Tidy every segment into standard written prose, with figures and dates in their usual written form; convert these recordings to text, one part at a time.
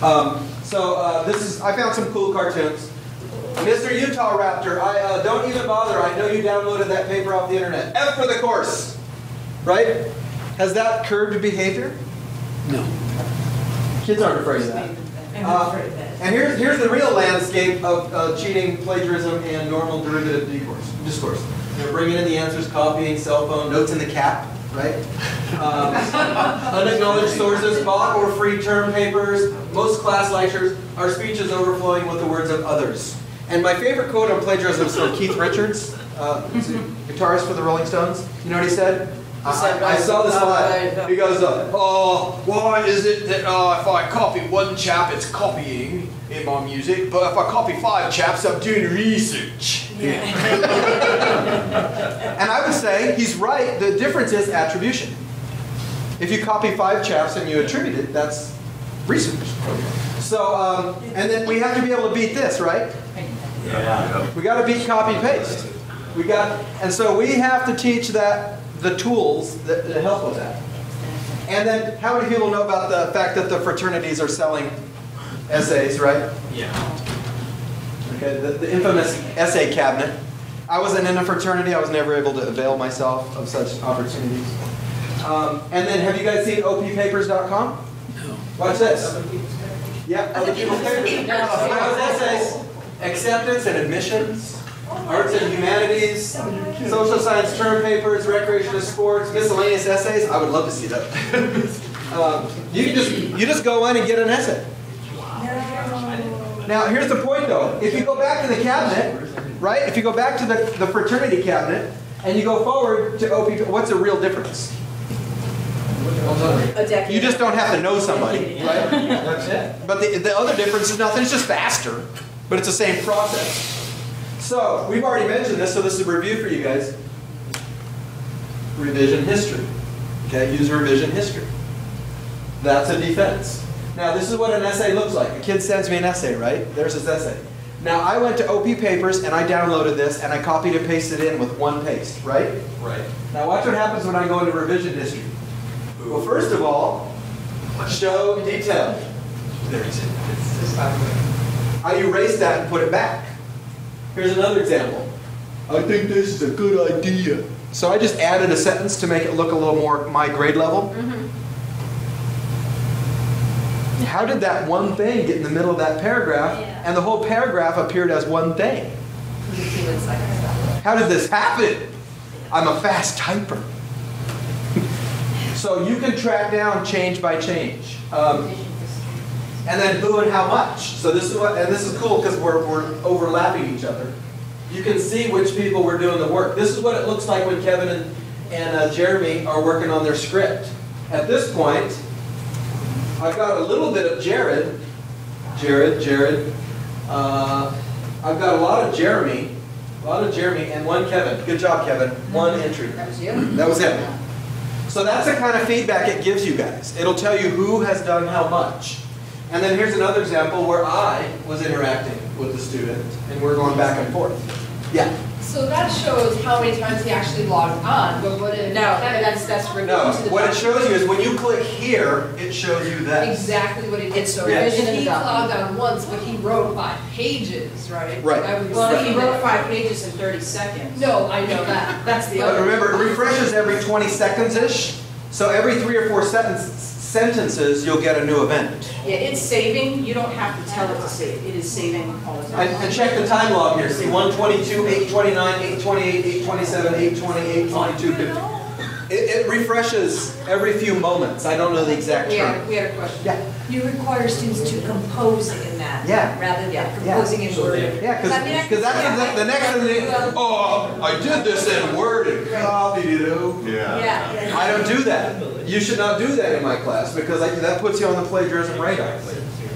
I found some cool cartoons. Mr. Utah Raptor, don't even bother. I know you downloaded that paper off the internet. F for the course, right? Has that curbed behavior? No. Kids aren't afraid of that. And here's the real landscape of cheating, plagiarism, and normal derivative discourse. They're bringing in the answers, copying, cell phone, notes in the cap, right? Unacknowledged sources, bought or free term papers, most class lectures, our speech is overflowing with the words of others. And my favorite quote on plagiarism is from Keith Richards, guitarist for the Rolling Stones. You know what he said? I saw this slide. He goes, why is it that if I copy one chap, it's copying in my music, but if I copy 5 chaps, I'm doing research. Yeah. And I would say he's right. The difference is attribution. If you copy 5 chaps and you attribute it, that's research. So, and then we have to be able to beat this, right? Yeah. We got to beat copy paste. And so we have to teach that. The tools that help with that. And then, how many people know about the fact that the fraternities are selling essays, right? Yeah. Okay, the infamous essay cabinet. I wasn't in a fraternity. I was never able to avail myself of such opportunities. And then, have you guys seen oppapers.com? No. Watch this. Yeah, other people's papers. Essays, acceptance and admissions. Arts and humanities, social science term papers, recreation and sports, miscellaneous essays. I would love to see that. You just go in and get an essay. Now here's the point though. If you go back to the cabinet, right? If you go back to the fraternity cabinet and you go forward to OP, what's the real difference? A decade. You just don't have to know somebody, right? That's it. But the other difference is nothing. It's just faster, but it's the same process. So, we've already mentioned this, so this is a review for you guys. Revision history. Okay, use revision history. That's a defense. Now, this is what an essay looks like. A kid sends me an essay, right? There's his essay. Now, I went to OP Papers and I downloaded this and I copied and pasted it in with one paste, right? Right. Now, watch what happens when I go into revision history. Well, first of all, show detail. There it is. I erase that and put it back. Here's another example. I think this is a good idea. So I just added a sentence to make it look a little more my grade level. How did that one thing get in the middle of that paragraph and the whole paragraph appeared as one thing? How did this happen? I'm a fast typer. So you can track down change by change. And then who and how much. So this is this is cool because we're overlapping each other. You can see which people were doing the work. This is what it looks like when Kevin and Jeremy are working on their script. At this point, I've got a little bit of Jared. I've got a lot of Jeremy, and one Kevin. Good job, Kevin. One entry. That was you? That was him. So that's the kind of feedback it gives you guys. It'll tell you who has done how much. And then here's another example where I was interacting with the student, and we're going back and forth. Yeah? So that shows how many times he actually logged on, but what it... No, that's revision No, to the what it document. shows you is when you click here, it shows you that. Exactly what he did. It's So revision in the he document. logged on once, but he wrote 5 pages, right? Right. I would Well, say he wrote that- 5 pages in 30 seconds. No, I know that. That's the But other. remember, it refreshes every 20 seconds-ish. So every 3 or 4 sentences, you'll get a new event. Yeah, it's saving. You don't have to tell it to save. It is saving all the time. And check the time log here. See 122, 829, 828, 827, 820, 822. It refreshes every few moments. I don't know the exact We term. had a question. Yeah. You require students to compose in that rather than Yeah. composing in Word. Yeah, because that's the next thing. I did this in Word and copied it over. Yeah. I don't do that. You should not do that in my class because that puts you on the plagiarism radar.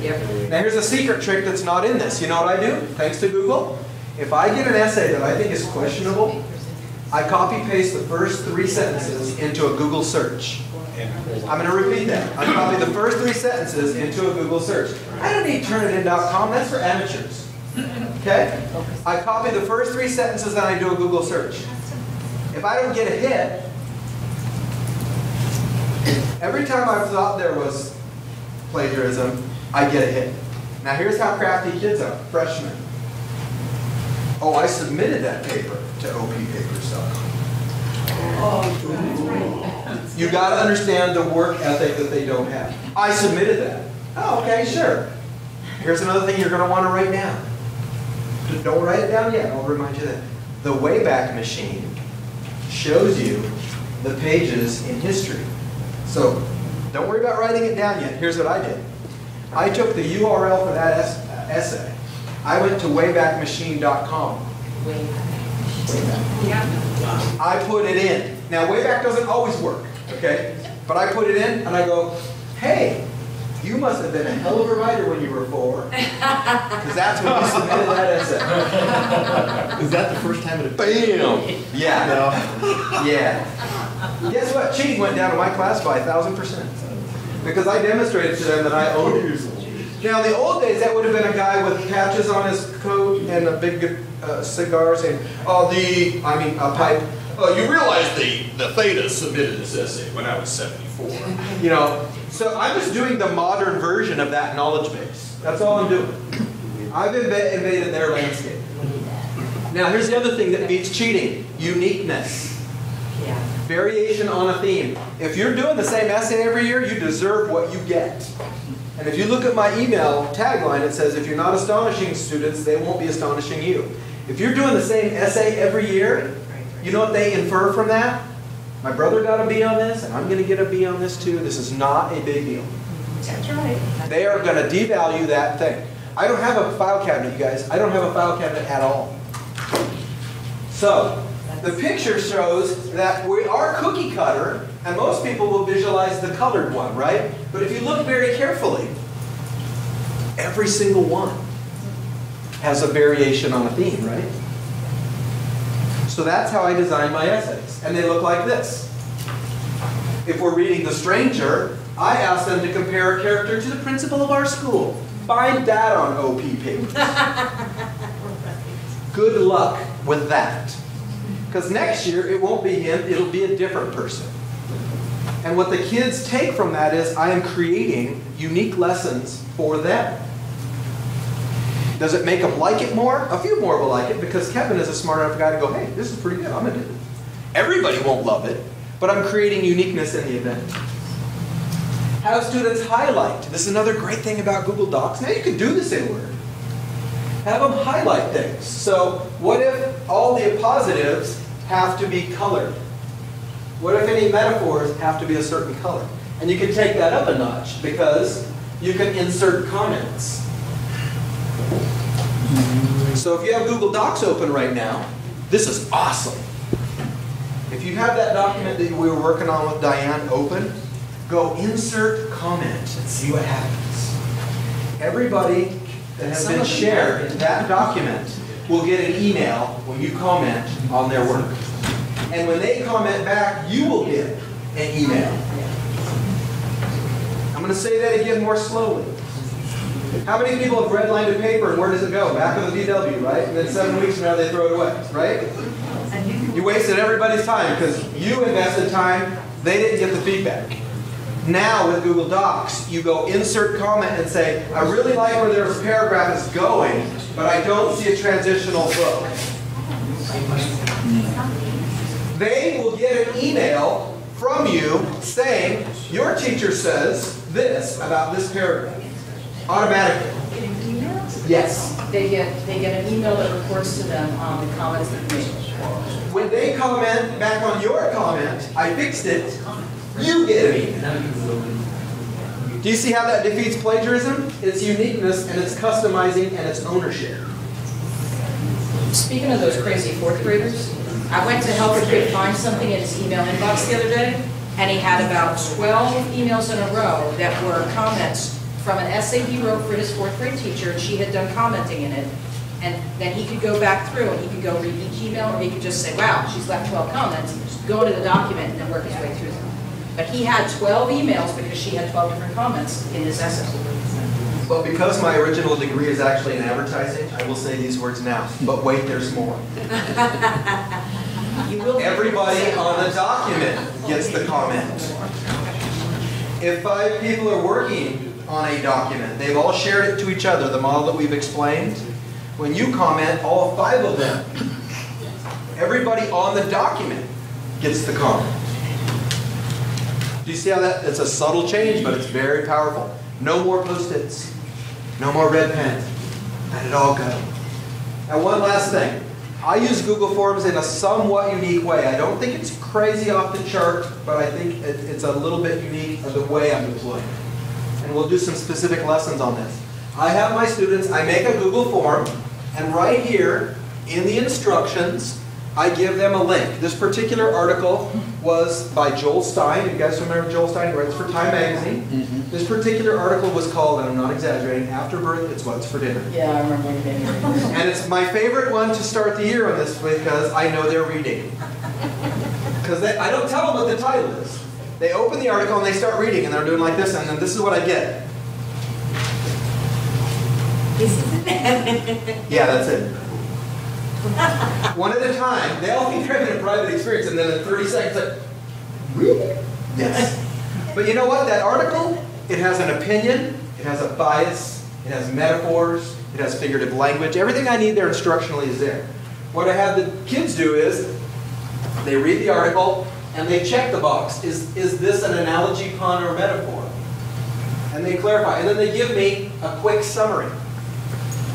Yep. Now here's a secret trick that's not in this. You know what I do? Thanks to Google. If I get an essay that I think is questionable, I copy paste the first 3 sentences into a Google search. I'm going to repeat that. I copy the first 3 sentences into a Google search. I don't need Turnitin.com. That's for amateurs. Okay? I copy the first 3 sentences and I do a Google search. If I don't get a hit, every time I've thought there was plagiarism, I get a hit. Now here's how crafty kids are, freshmen. Oh, I submitted that paper to oppapers.com. Oh, You got to understand the work ethic that they don't have. I submitted that. Oh, okay, sure. Here's another thing you're going to want to write down. Don't write it down yet. I'll remind you that the Wayback Machine shows you the pages in history. So don't worry about writing it down yet. Here's what I did. I took the URL for that essay. I went to waybackmachine.com. I put it in. Now, Wayback doesn't always work, okay? But I put it in, and I go, hey, you must have been a hell of a writer when you were 4. Because that's when you submitted that essay. Is that the first time it? Bam! Yeah. No. Yeah. Guess what? Cheating went down in my class by 1,000%. Because I demonstrated to them that I owned it. Now, in the old days, that would have been a guy with patches on his coat and a big cigar saying, a pipe. You realize the Theta submitted this essay when I was 74. You know, so I'm just doing the modern version of that knowledge base. That's all I'm doing. I've invaded their landscape. Now, here's the other thing that beats cheating. Uniqueness. yeah. Variation on a theme. If you're doing the same essay every year, you deserve what you get. And if you look at my email tagline, it says, if you're not astonishing students, they won't be astonishing you. If you're doing the same essay every year, you know what they infer from that? My brother got a B on this, and I'm going to get a B on this too. This is not a big deal. That's right. They are going to devalue that thing. I don't have a file cabinet, you guys. I don't have a file cabinet at all. So, the picture shows that we are cookie cutter, and most people will visualize the colored one, right? But if you look very carefully, every single one has a variation on a theme, right? So that's how I design my essays. And they look like this. If we're reading The Stranger, I ask them to compare a character to the principal of our school. Find that on OP papers. Good luck with that. Because next year, it won't be him, it'll be a different person. And what the kids take from that is, I am creating unique lessons for them. Does it make them like it more? A few more will like it, because Kevin is a smart enough guy to go, hey, this is pretty good, I'm going to do it. Everybody won't love it, but I'm creating uniqueness in the event. Have students highlight. This is another great thing about Google Docs. Now you can do this in Word. Have them highlight things. So what if all the positives have to be colored? What if any metaphors have to be a certain color? And you can take that up a notch because you can insert comments. So if you have Google Docs open right now, this is awesome. If you have that document that we were working on with Diane open, go insert comment and see what happens. Everybody that has been shared in that document will get an email when you comment on their work. And when they comment back, you will get an email. I'm going to say that again more slowly. How many people have redlined a paper and where does it go? Back of the VW, right? And then 7 weeks from now they throw it away, right? You wasted everybody's time because you invested time, they didn't get the feedback. Now with Google Docs, you go insert comment and say, I really like where their paragraph is going, but I don't see a transitional flow. They will get an email from you saying, your teacher says this about this paragraph. Automatically. Yes. They get an email that reports to them on the comments that they made. When they comment back on your comment, I fixed it, you get an email. Do you see how that defeats plagiarism? It's uniqueness, and it's customizing, and it's ownership. Speaking of those crazy 4th graders, I went to help a kid find something in his email inbox the other day, and he had about 12 emails in a row that were comments from an essay he wrote for his 4th grade teacher, and she had done commenting in it. And then he could go back through and he could go read each email, or he could just say, wow, she's left 12 comments, go into the document and work his way through them. But he had 12 emails because she had 12 different comments in his essay. Well, because my original degree is actually in advertising, I will say these words now. But wait, there's more. Everybody on the document gets the comment. If 5 people are working on a document. They've all shared it to each other, the model that we've explained. When you comment, all 5 of them, everybody on the document gets the comment. Do you see how that, it's a subtle change, but it's very powerful. No more Post-its. No more red pen. Let it all go. Now one last thing. I use Google Forms in a somewhat unique way. I don't think it's crazy off the chart, but I think it's a little bit unique of the way I'm deploying it. And we'll do some specific lessons on this. I have my students, I make a Google form, and right here in the instructions, I give them a link. This particular article was by Joel Stein. You guys remember Joel Stein? He writes for Time Magazine. Mm-hmm. This particular article was called, and I'm not exaggerating, After Birth, It's What's for Dinner. Yeah, I remember when you made it. And it's my favorite one to start the year on this because I know they're reading. Because I don't tell them what the title is. They open the article and they start reading and they're doing like this, and then this is what I get. Yeah, that's it. One at a time. They all think they're having a private experience, and then in 30 seconds, like, really? Yes. But you know what? That article, it has an opinion, it has a bias, it has metaphors, it has figurative language. Everything I need there instructionally is there. What I have the kids do is, they read the article, and they check the box. Is this an analogy, pun, or metaphor? And they clarify. And then they give me a quick summary.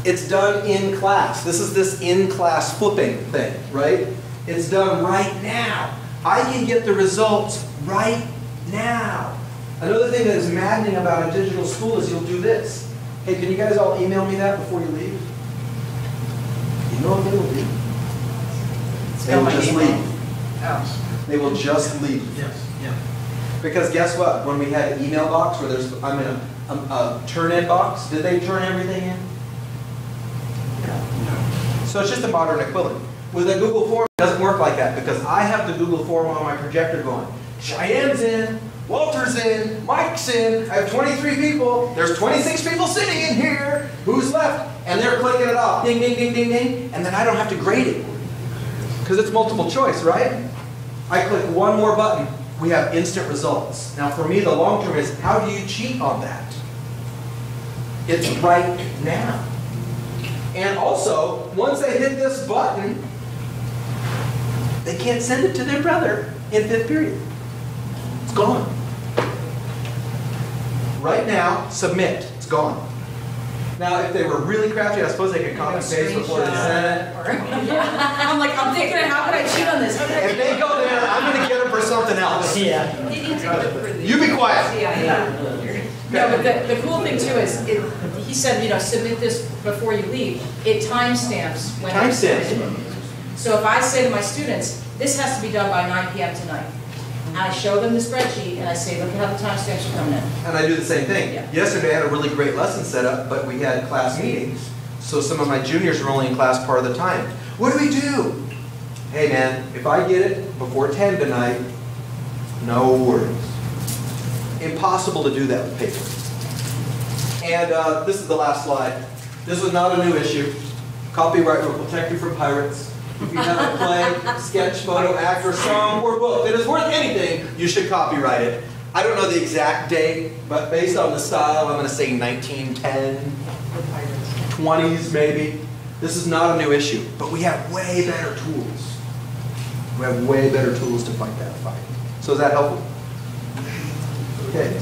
It's done in class. This is this in-class flipping thing, right? It's done right now. I can get the results right now. Another thing that is maddening about a digital school is you'll do this. Hey, can you guys all email me that before you leave? You know what they will do? They will just leave. Oh. They will just leave. Yes, yeah. Because guess what? When we had an email box where there's, I'm in a turn-in box, did they turn everything in? So it's just a modern equivalent. With a Google form, it doesn't work like that because I have the Google form on my projector going. Cheyenne's in, Walter's in, Mike's in, I have 23 people, there's 26 people sitting in here, who's left? And they're clicking it off, ding, ding, ding, ding, ding, and then I don't have to grade it. Because it's multiple choice, right? I click one more button, we have instant results. Now for me, the long term is, how do you cheat on that? It's right now. And also, once they hit this button, they can't send it to their brother in 5th period. It's gone. Right now, submit. It's gone. Now, if they were really crafty, I suppose they could copy and paste before they send it. I'm like, I'm thinking, how could I cheat on this? If they go there, I'm going to get them for something else. Yeah. You be quiet. No, but the cool thing too is, he said, you know, submit this before you leave. It timestamps when I submit it. So if I say to my students, this has to be done by 9 p.m. tonight, I show them the spreadsheet and I say, look at how the timestamps are coming in. And I do the same thing. Yeah. Yesterday I had a really great lesson set up, but we had class meetings. So some of my juniors were only in class part of the time. What do we do? Hey man, if I get it before 10 tonight, no worries. Impossible to do that with paper. And this is the last slide. This was not a new issue. Copyright will protect you from pirates. If you have a play, sketch, photo, act, or song, or book that is worth anything, you should copyright it. I don't know the exact date, but based on the style, I'm going to say 1910, 20s maybe. This is not a new issue, but we have way better tools. We have way better tools to fight that fight. So is that helpful? Okay.